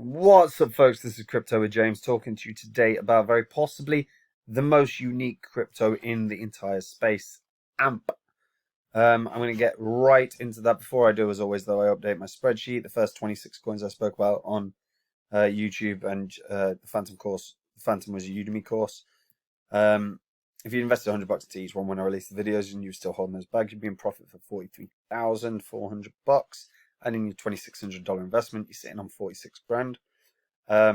What's up, folks? This is Crypto with James talking to you today about very possibly the most unique crypto in the entire space, AMP. I'm going to get right into that. Before I do, as always, though, I update my spreadsheet. The first 26 coins I spoke about on YouTube and the Phantom course. The Phantom was a Udemy course. If you invested $100 into each one when I release the videos and you're still holding those bags, you'd be in profit for $43,400. And in your $2,600 investment, you're sitting on 46 grand. Like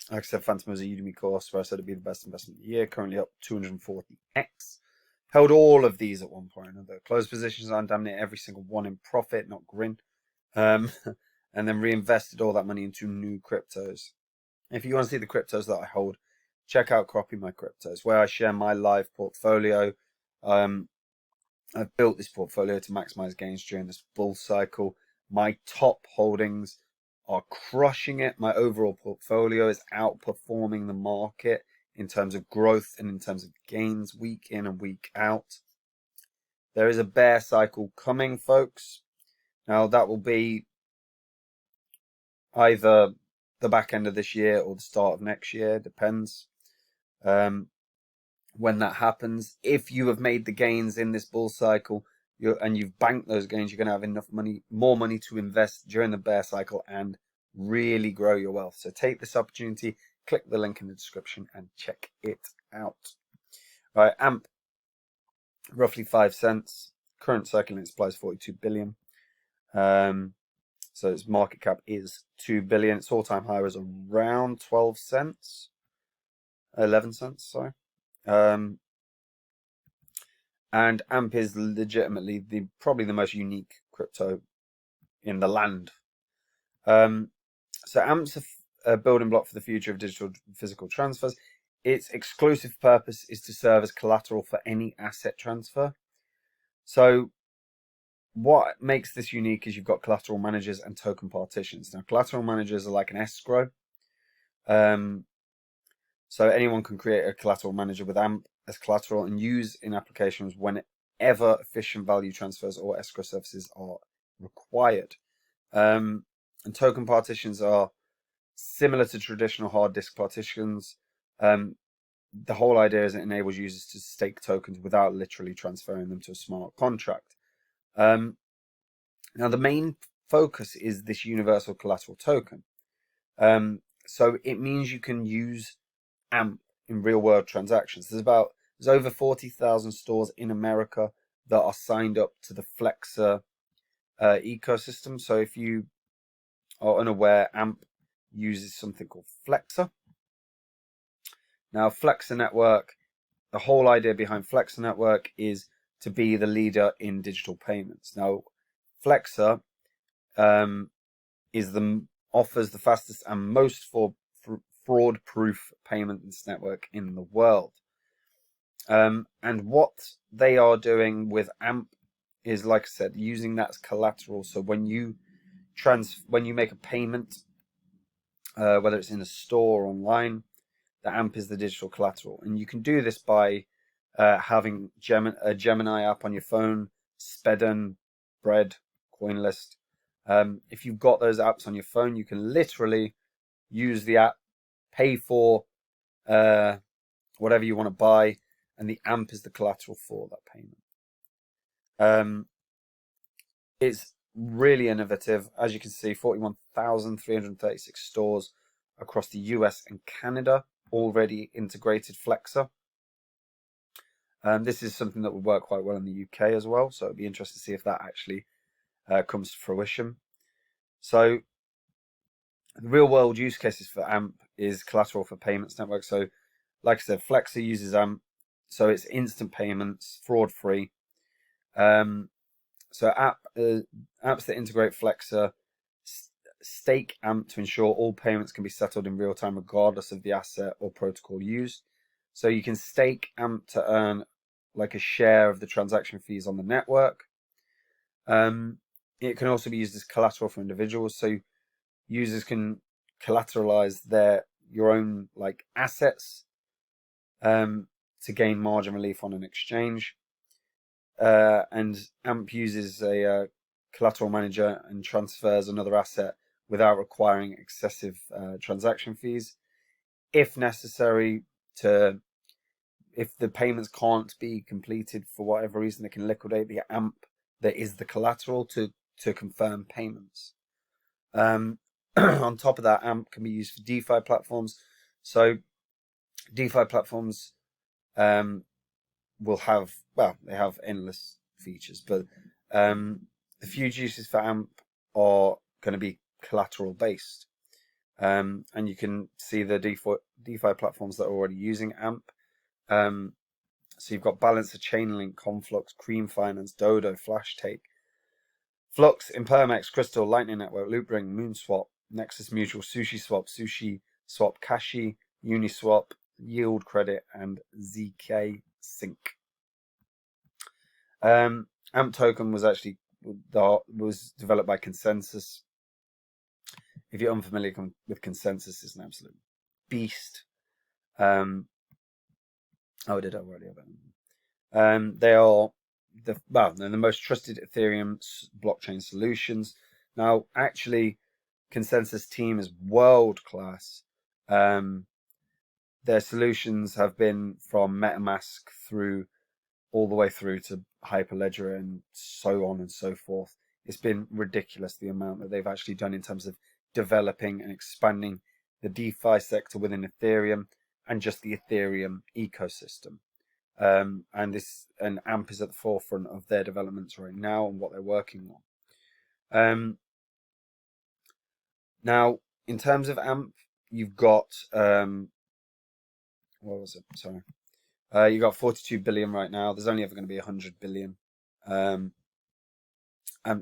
I said, Phantom was a Udemy course where I said it'd be the best investment of the year. Currently up 240x. Held all of these at one point or another. Closed positions on damn near every single one in profit, not grin. And then reinvested all that money into new cryptos. If you want to see the cryptos that I hold, check out Copy My Cryptos, where I share my live portfolio. I've built this portfolio to maximize gains during this bull cycle. My top holdings are crushing it. My overall portfolio is outperforming the market in terms of growth and in terms of gains week in and week out. There is a bear cycle coming, folks. Now, that will be either the back end of this year or the start of next year, depends when that happens. If you have made the gains in this bull cycle and you've banked those gains, you're going to have enough money, more money to invest during the bear cycle and really grow your wealth. So take this opportunity, click the link in the description and check it out. All right, AMP, roughly 5 cents. Current circulating supply is 42 billion. So its market cap is 2 billion. Its all-time high was around 12 cents. 11 cents, sorry. And AMP is legitimately probably the most unique crypto in the land. So AMP's a building block for the future of digital physical transfers. Its exclusive purpose is to serve as collateral for any asset transfer. So what makes this unique is you've got collateral managers and token partitions. Now, collateral managers are like an escrow. So anyone can create a collateral manager with AMP as collateral and use in applications whenever efficient value transfers or escrow services are required. And token partitions are similar to traditional hard disk partitions. The whole idea is it enables users to stake tokens without literally transferring them to a smart contract. Now, the main focus is this universal collateral token. So it means you can use AMP in real world transactions. There's over 40,000 stores in America that are signed up to the Flexa ecosystem. So if you are unaware, AMP uses something called Flexa. Now, Flexa Network, the whole idea behind Flexa Network is to be the leader in digital payments. Now, Flexa offers the fastest and most fraud-proof payments network in the world. And what they are doing with AMP is, like I said, using that as collateral. So when you make a payment, whether it's in a store or online, the AMP is the digital collateral. And you can do this by having a Gemini app on your phone, Spedden, Bread, CoinList. If you've got those apps on your phone, you can literally use the app, pay for whatever you want to buy, and the AMP is the collateral for that payment. It's really innovative. As you can see, 41,336 stores across the US and Canada already integrated Flexa. This is something that would work quite well in the UK as well, so it'd be interesting to see if that actually comes to fruition. So the real world use cases for AMP is collateral for payments network. So like I said, Flexa uses AMP, so it's instant payments, fraud free. So apps that integrate Flexa stake AMP to ensure all payments can be settled in real time regardless of the asset or protocol used. So you can stake AMP to earn like a share of the transaction fees on the network. It can also be used as collateral for individuals. So users can collateralize your own like assets to gain margin relief on an exchange. And AMP uses a collateral manager and transfers another asset without requiring excessive transaction fees. If necessary, if the payments can't be completed for whatever reason, they can liquidate the AMP that is the collateral to confirm payments. On top of that, AMP can be used for DeFi platforms. So DeFi platforms will have, well, they have endless features, but the few uses for AMP are going to be collateral based. And you can see the DeFi platforms that are already using AMP. So you've got Balancer, Chainlink, Conflux, Cream Finance, Dodo, FlashTake, Flux, Impermex, Crystal, Lightning Network, Loopring, Moonswap, Nexus Mutual, Sushi Swap, Kashi, Uniswap, Yield Credit, and ZK Sync. AMP token was actually developed by ConsenSys. If you're unfamiliar with ConsenSys, it's an absolute beast. Oh, I did already about them. They are they're the most trusted Ethereum blockchain solutions. Now, actually, ConsenSys team is world class. Their solutions have been from MetaMask all the way through to Hyperledger and so on and so forth. It's been ridiculous the amount that they've actually done in terms of developing and expanding the DeFi sector within Ethereum and just the Ethereum ecosystem. And AMP is at the forefront of their developments right now and what they're working on. Now, in terms of AMP, you've got what was it? Sorry. You got 42 billion right now. There's only ever going to be 100 billion AMP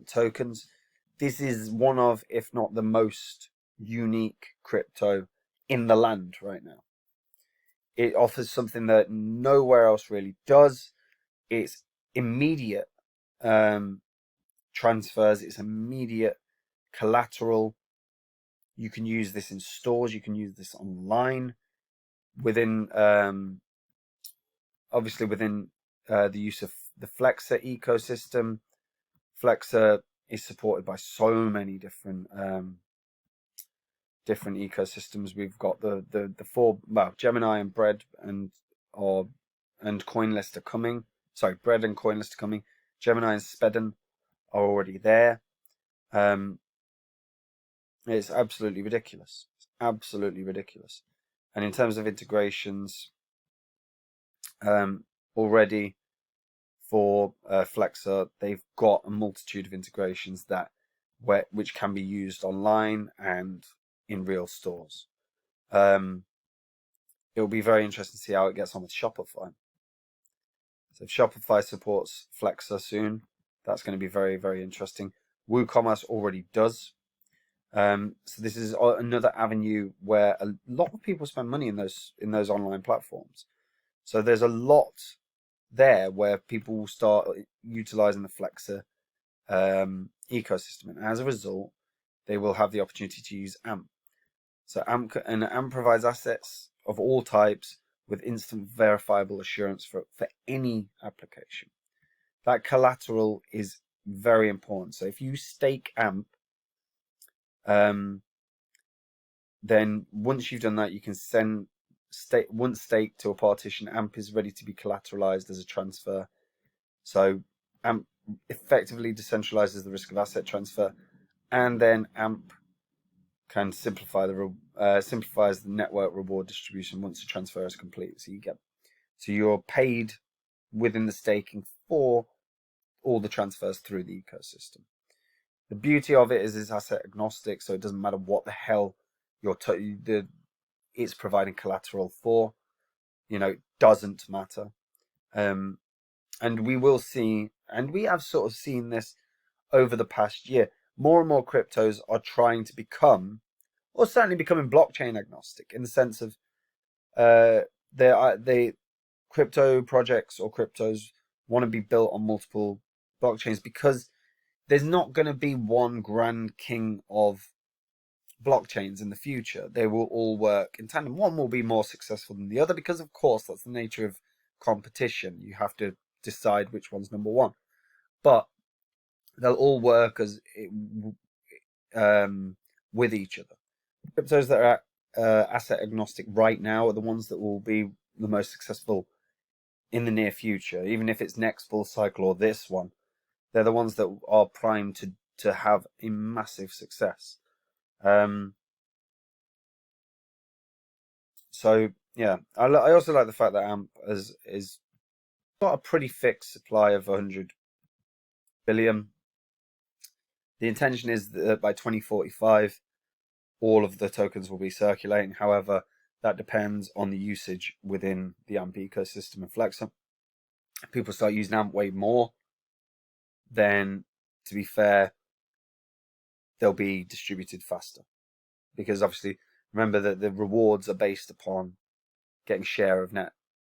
tokens. This is one of, if not the most unique crypto in the land right now. It offers something that nowhere else really does. It's immediate transfers. It's immediate collateral. You can use this in stores. You can use this online. Within, obviously, within the use of the Flexa ecosystem. Flexa is supported by so many different ecosystems. We've got the four, well, Gemini and Bread and CoinList are coming. Sorry, Bread and CoinList are coming. Gemini and Spedden are already there. It's absolutely ridiculous. It's absolutely ridiculous. And in terms of integrations, already for Flexa, they've got a multitude of integrations which can be used online and in real stores. It'll be very interesting to see how it gets on with Shopify. So if Shopify supports Flexa soon, that's going to be very, very interesting. WooCommerce already does. So this is another avenue where a lot of people spend money in those online platforms. So there's a lot there where people will start utilizing the Flexa ecosystem, and as a result, they will have the opportunity to use AMP. So AMP provides assets of all types with instant verifiable assurance for any application. That collateral is very important. So if you stake AMP, then once you've done that, you can send once staked to a partition, AMP is ready to be collateralized as a transfer. So AMP effectively decentralizes the risk of asset transfer, and then AMP can simplifies the network reward distribution once the transfer is complete. So you're paid within the staking for all the transfers through the ecosystem. The beauty of it is it's asset agnostic, so it doesn't matter what the hell it's providing collateral for. It doesn't matter. And we will see, and we have sort of seen this over the past year. More and more cryptos are trying to become, or certainly becoming, blockchain agnostic, in the sense of they crypto projects or cryptos want to be built on multiple blockchains, because there's not going to be one grand king of blockchains in the future. They will all work in tandem. One will be more successful than the other, because of course that's the nature of competition. You have to decide which one's number one, but they'll all work as with each other. Cryptos that are asset agnostic right now are the ones that will be the most successful in the near future. Even if it's next bull cycle or this one, they're the ones that are primed to have a massive success. So yeah, I also like the fact that AMP is got a pretty fixed supply of 100 billion. The intention is that by 2045, all of the tokens will be circulating. However, that depends on the usage within the AMP ecosystem and Flexa. If people start using AMP way more, then to be fair, they'll be distributed faster. Because obviously, remember that the rewards are based upon getting share of net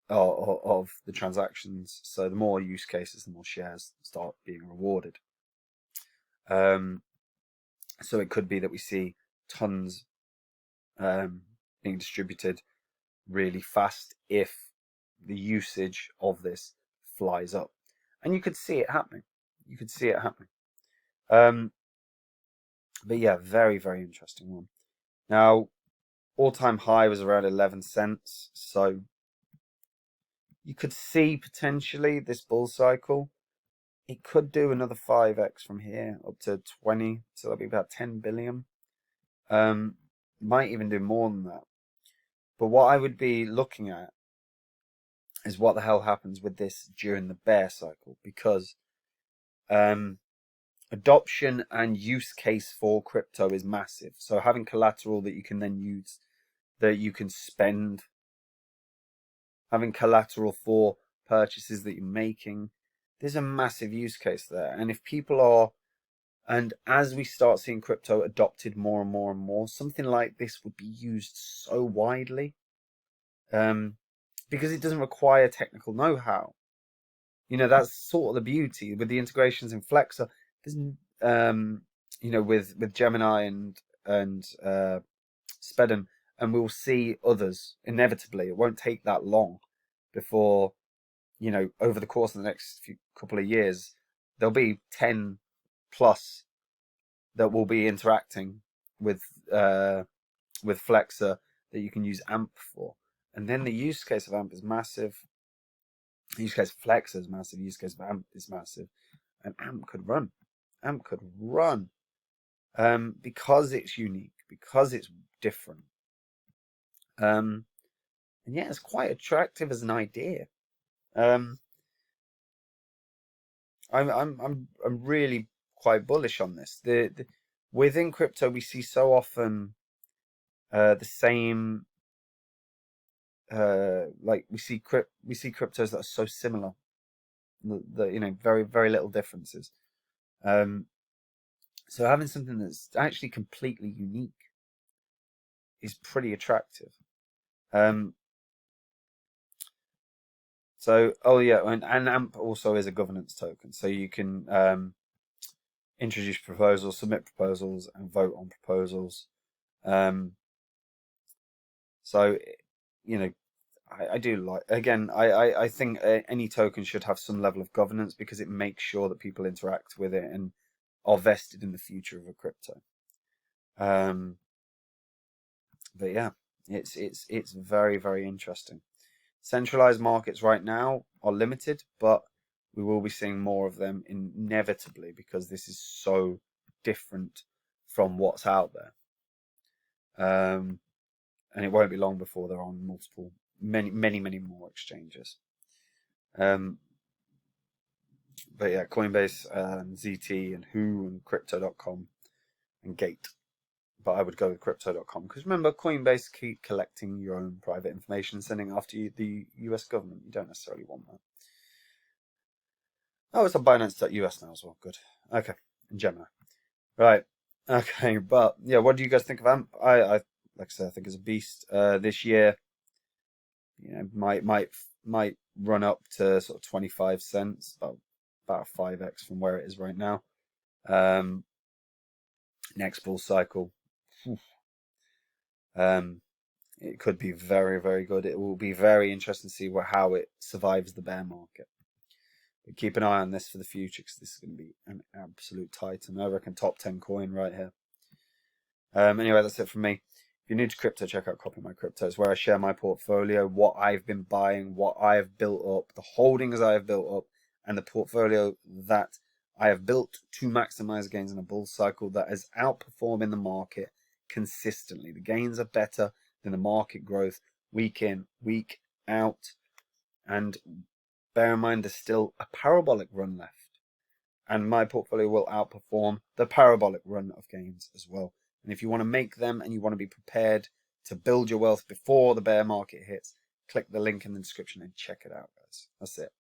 of the transactions. So the more use cases, the more shares start being rewarded. So it could be that we see tons being distributed really fast if the usage of this flies up, and you could see it happening. You could see it happening. But yeah, very, very interesting one. Now, all-time high was around 11 cents, so you could see potentially this bull cycle. It could do another 5x from here up to 20, so that'll be about 10 billion. Might even do more than that. But what I would be looking at is what the hell happens with this during the bear cycle, because adoption and use case for crypto is massive. So having collateral that you can then use, that you can spend, having collateral for purchases that you're making, there's a massive use case there. And if people are, and as we start seeing crypto adopted more and more and more, something like this would be used so widely, because it doesn't require technical know-how. You know, that's sort of the beauty with the integrations in Flexa. There's, you know, with Gemini and Spedden, and we'll see others inevitably. It won't take that long before, you know, over the course of the next couple of years, there'll be 10 plus that will be interacting with Flexa that you can use AMP for. And then the use case of AMP is massive. The use case of Flexa is massive. The use case of AMP is massive. And AMP could run. AMP could run. Because it's unique, because it's different. And yeah, it's quite attractive as an idea. I'm really quite bullish on this. Within crypto, we see so often the same. Like we see cryptos that are so similar. The you know, very, very little differences. So having something that's actually completely unique is pretty attractive. So, oh yeah, and AMP also is a governance token, so you can introduce proposals, submit proposals, and vote on proposals. So, you know, I do like, again, I think any token should have some level of governance because it makes sure that people interact with it and are vested in the future of a crypto. But yeah, it's very, very interesting. Centralized markets right now are limited, but we will be seeing more of them inevitably because this is so different from what's out there. And it won't be long before they're on many more exchanges. But yeah, Coinbase, ZT, and Who, and Crypto.com, and Gate. But I would go with Crypto.com because remember, Coinbase keep collecting your own private information, sending it after the US government. You don't necessarily want that. Oh, it's on Binance.us now as well. Good. Okay, in Gemini. Right. Okay, but yeah, what do you guys think of AMP? I like I said, I think it's a beast. This year, you know, might run up to sort of 25 cents, about 5x from where it is right now. Next bull cycle, it could be very, very good. It will be very interesting to see how it survives the bear market. But keep an eye on this for the future because this is going to be an absolute titan. I reckon top 10 coin right here. Anyway, that's it from me. If you're new to crypto, check out Copy My Crypto. It's where I share my portfolio, what I've been buying, what I have built up, the holdings I have built up, and the portfolio that I have built to maximize gains in a bull cycle that is outperforming the market consistently. The gains are better than the market growth week in, week out. And bear in mind, there's still a parabolic run left. And my portfolio will outperform the parabolic run of gains as well. And if you want to make them and you want to be prepared to build your wealth before the bear market hits, click the link in the description and check it out, guys. That's it.